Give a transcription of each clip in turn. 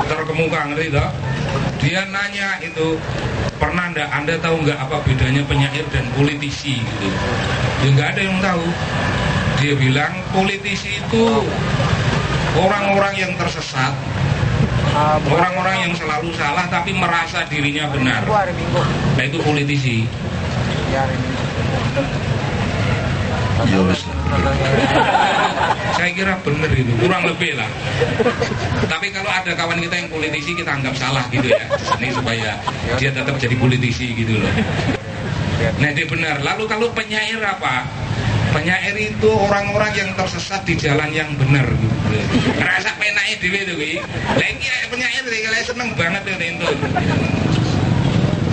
terkemuka, ngerti toh? Dia nanya itu, pernah ndak Anda tahu nggak apa bedanya penyair dan politisi gitu? Ya nggak ada yang tahu. Dia bilang politisi itu orang-orang yang tersesat, orang-orang yang selalu salah tapi merasa dirinya benar. Nah itu politisi. Saya kira benar itu, kurang lebih lah. Tapi kalau ada kawan kita yang politisi, kita anggap salah gitu ya. Ini supaya dia tetap jadi politisi gitu loh. Nah dia benar. Lalu kalau penyair apa? Penyair itu orang-orang yang tersesat di jalan yang benar gitu. Rasa penake dhewe to kuwi. Lah iki penyair iki seneng banget itu.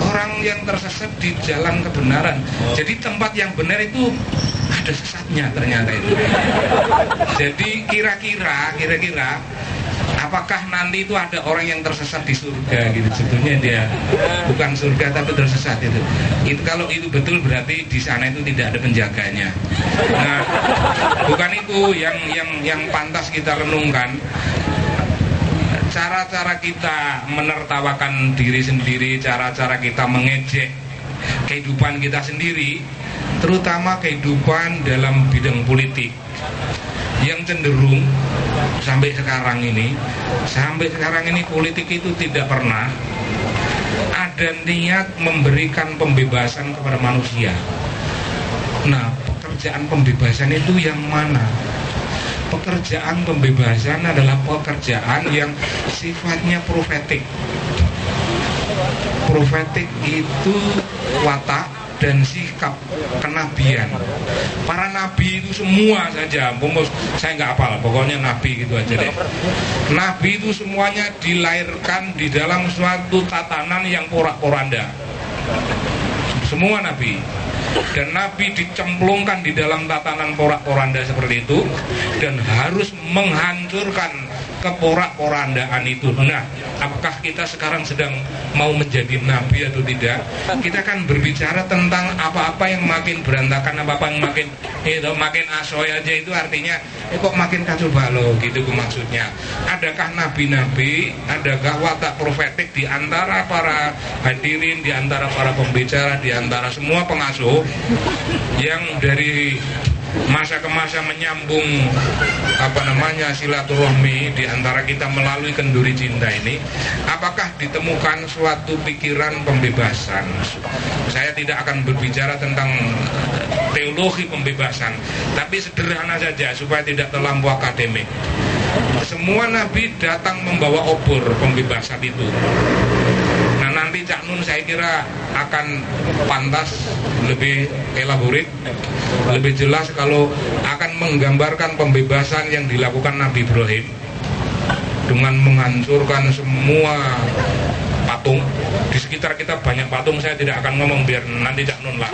Orang yang tersesat di jalan kebenaran. Jadi tempat yang benar itu ada sesatnya ternyata itu. Jadi kira-kira apakah nanti itu ada orang yang tersesat di surga gitu? Sebetulnya dia bukan surga tapi tersesat itu. Itu kalau itu betul berarti di sana itu tidak ada penjaganya. Nah, bukan itu yang pantas kita renungkan. Cara-cara kita menertawakan diri sendiri, cara-cara kita mengejek kehidupan kita sendiri, terutama kehidupan dalam bidang politik, yang cenderung sampai sekarang ini politik itu tidak pernah ada niat memberikan pembebasan kepada manusia. Nah, pekerjaan pembebasan itu yang mana? Pekerjaan pembebasan adalah pekerjaan yang sifatnya profetik. Profetik itu watak dan sikap kenabian. Para nabi itu semua saja, saya nggak hafal, pokoknya nabi gitu aja deh. Nabi itu semuanya dilahirkan di dalam suatu tatanan yang porak-poranda. Semua nabi. Dan nabi dicemplungkan di dalam tatanan porak-poranda seperti itu dan harus menghancurkan keporak-porandaan itu. Nah, apakah kita sekarang sedang mau menjadi nabi atau tidak? Kita kan berbicara tentang apa-apa yang makin berantakan, apa-apa yang makin asoy aja, itu artinya kok makin kacau balau gitu maksudnya. Adakah nabi-nabi, adakah watak profetik di antara para hadirin, di antara para pembicara, di antara semua pengasuh yang dari masa ke masa menyambung silaturahmi di antara kita melalui kenduri cinta ini? Apakah ditemukan suatu pikiran pembebasan? Saya tidak akan berbicara tentang teologi pembebasan, tapi sederhana saja supaya tidak terlampau akademik. Semua nabi datang membawa obor pembebasan itu. Nah, nanti Cak Nun saya kira akan pantas lebih elaborat, lebih jelas kalau akan menggambarkan pembebasan yang dilakukan Nabi Ibrahim dengan menghancurkan semua patung. Di sekitar kita banyak patung, saya tidak akan ngomong biar nanti Cak Nun lah.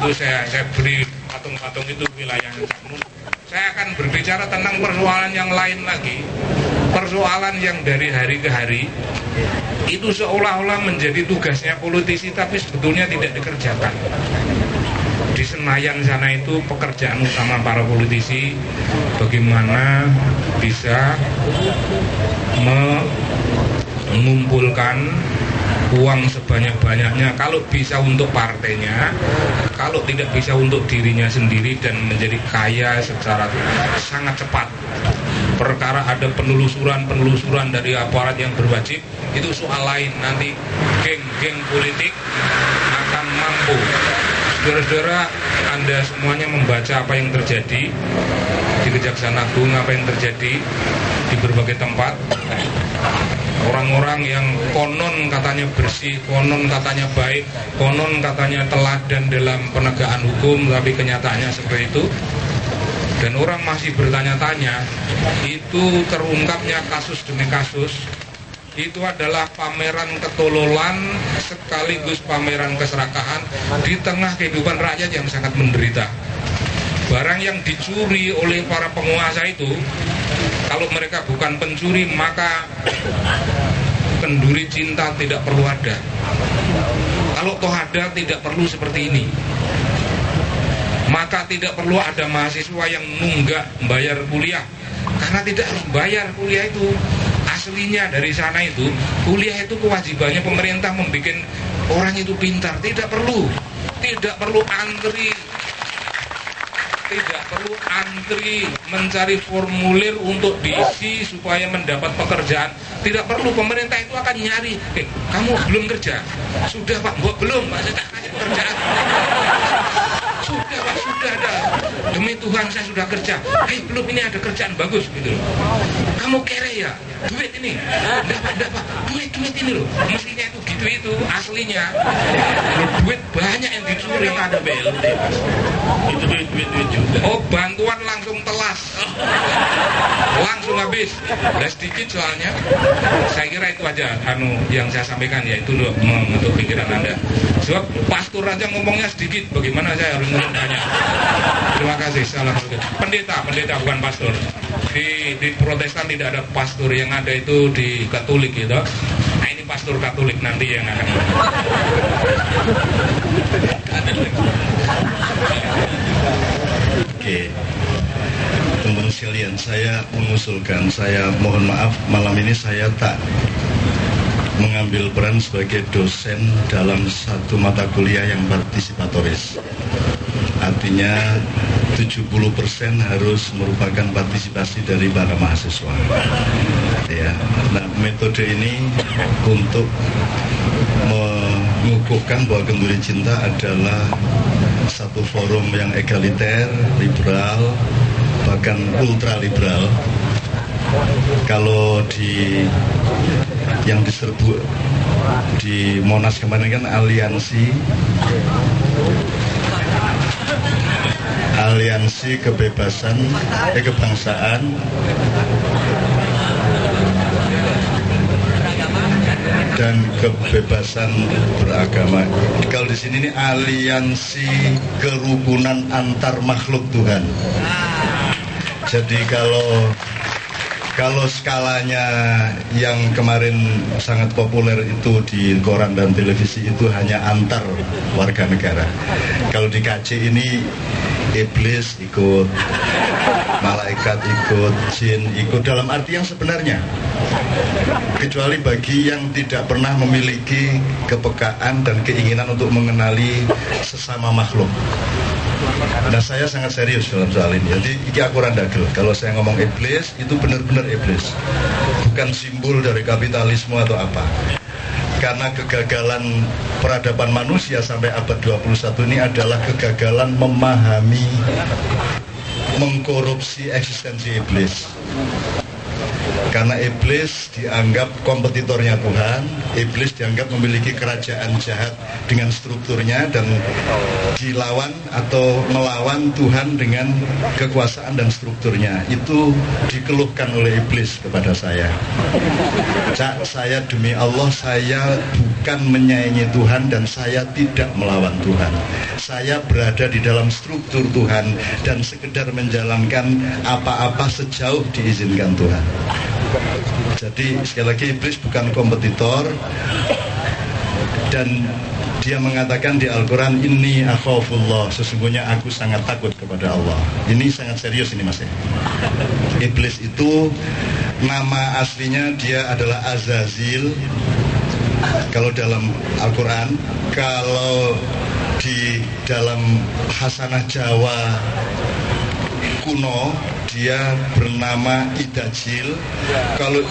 Itu saya beri patung-patung itu wilayah Cak Nun. Saya akan berbicara tentang persoalan yang lain lagi. Persoalan yang dari hari ke hari itu seolah-olah menjadi tugasnya politisi tapi sebetulnya tidak dikerjakan. Di Senayan sana itu pekerjaan utama para politisi bagaimana bisa mengumpulkan uang sebanyak-banyaknya, kalau bisa untuk partainya, kalau tidak bisa untuk dirinya sendiri, dan menjadi kaya secara sangat cepat. Perkara ada penelusuran dari aparat yang berwajib, itu soal lain. Nanti geng-geng politik akan mampu. Saudara-saudara, Anda semuanya membaca apa yang terjadi di Kejaksaan Agung, apa yang terjadi di berbagai tempat. Orang-orang yang konon katanya bersih, konon katanya baik, konon katanya teladan dalam penegakan hukum, tapi kenyataannya seperti itu. Dan orang masih bertanya-tanya, itu terungkapnya kasus demi kasus, itu adalah pameran ketololan sekaligus pameran keserakahan di tengah kehidupan rakyat yang sangat menderita. Barang yang dicuri oleh para penguasa itu, kalau mereka bukan pencuri, maka kenduri cinta tidak perlu ada. Kalau toh ada, tidak perlu seperti ini. Maka tidak perlu ada mahasiswa yang nunggak bayar kuliah, karena tidak harus bayar kuliah itu. aslinya dari sana itu kuliah itu kewajibannya pemerintah membuat orang itu pintar. Tidak perlu antri, tidak perlu antri mencari formulir untuk diisi supaya mendapat pekerjaan. Tidak perlu, pemerintah itu akan nyari. Kamu belum kerja? Sudah Pak, belum Pak, saya tak kasih pekerjaan. Sudah Pak, sudah ada. Demi Tuhan saya sudah kerja. Belum, ini ada kerjaan bagus gitu loh. Kamu kere ya? Duit ini? Enggak Pak. Duit ini loh. Mestinya itu gitu itu aslinya. Duit banyak yang dicuri. Ada BLT. Itu duit juga. Oh, bantuan langsung telas. Langsung habis. Udah sedikit soalnya. Saya kira itu aja yang saya sampaikan, yaitu untuk pikiran Anda. Sebab pastor aja ngomongnya sedikit, bagaimana saya harus ngomong banyak. Terima kasih. Salam. Pendeta bukan pastor. Di Protestan tidak ada pastor, yang ada itu di Katolik gitu. Nah, ini pastor Katolik nanti yang akan. Oke, teman-teman sekalian, saya mengusulkan, saya mohon maaf malam ini saya tak mengambil peran sebagai dosen dalam satu mata kuliah yang partisipatoris. Artinya 70% harus merupakan partisipasi dari para mahasiswa. Ya, nah metode ini untuk mengukuhkan bahwa Kenduri Cinta adalah satu forum yang egaliter, liberal, bahkan ultra liberal. Kalau yang diserbu di Monas kemarin kan aliansi kebangsaan dan kebebasan beragama. Kalau di sini ini aliansi kerukunan antar makhluk Tuhan. Jadi kalau skalanya yang kemarin sangat populer itu di koran dan televisi itu hanya antar warga negara. Kalau di KC ini iblis ikut, malaikat ikut, jin ikut, dalam arti yang sebenarnya. Kecuali bagi yang tidak pernah memiliki kepekaan dan keinginan untuk mengenali sesama makhluk. Nah, saya sangat serius dalam soal ini. Jadi iki aku randagel. Kalau saya ngomong iblis, itu benar-benar iblis. Bukan simbol dari kapitalisme atau apa. Karena kegagalan peradaban manusia sampai abad 21 ini adalah kegagalan memahami, mengkorupsi eksistensi iblis. Karena iblis dianggap kompetitornya Tuhan, iblis dianggap memiliki kerajaan jahat dengan strukturnya dan dilawan atau melawan Tuhan dengan kekuasaan dan strukturnya. Itu dikeluhkan oleh iblis kepada saya. Cak, saya demi Allah, saya bukan menyayangi Tuhan dan saya tidak melawan Tuhan. Saya berada di dalam struktur Tuhan dan sekedar menjalankan apa-apa sejauh diizinkan Tuhan. Jadi sekali lagi iblis bukan kompetitor, dan dia mengatakan di Al-Quran, inni akhafullah, sesungguhnya aku sangat takut kepada Allah. Ini sangat serius ini Mas ya. Iblis itu nama aslinya dia adalah Azazil kalau dalam Al-Quran. Kalau di dalam Hasanah Jawa kuno dia bernama Idajil. Kalau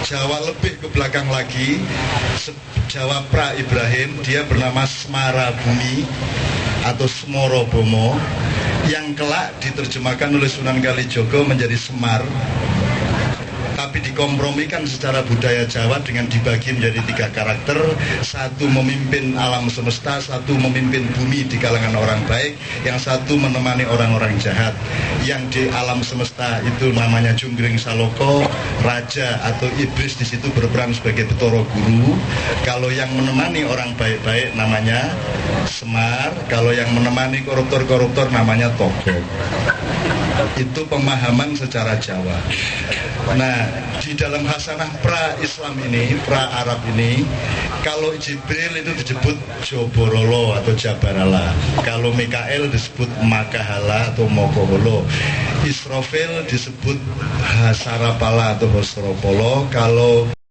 Jawa lebih ke belakang lagi, Jawa pra Ibrahim, dia bernama Semara Bumi atau Semorobomo, yang kelak diterjemahkan oleh Sunan Kalijogo menjadi Semar, tapi dikompromikan secara budaya Jawa dengan dibagi menjadi 3 karakter. Satu memimpin alam semesta, satu memimpin bumi di kalangan orang baik, yang satu menemani orang-orang jahat. Yang di alam semesta itu namanya Junggring Saloko, raja atau iblis di situ berperan sebagai Betoro Guru. Kalau yang menemani orang baik-baik namanya Semar, kalau yang menemani koruptor-koruptor namanya Togog. Itu pemahaman secara Jawa. Nah, di dalam Hasanah pra-Islam ini, pra-Arab ini, kalau Jibril itu disebut Joborolo atau Jabarala. Kalau Mikael disebut Makahala atau Mokoholo. Israfil disebut Hasarapala atau Hosropolo. Kalau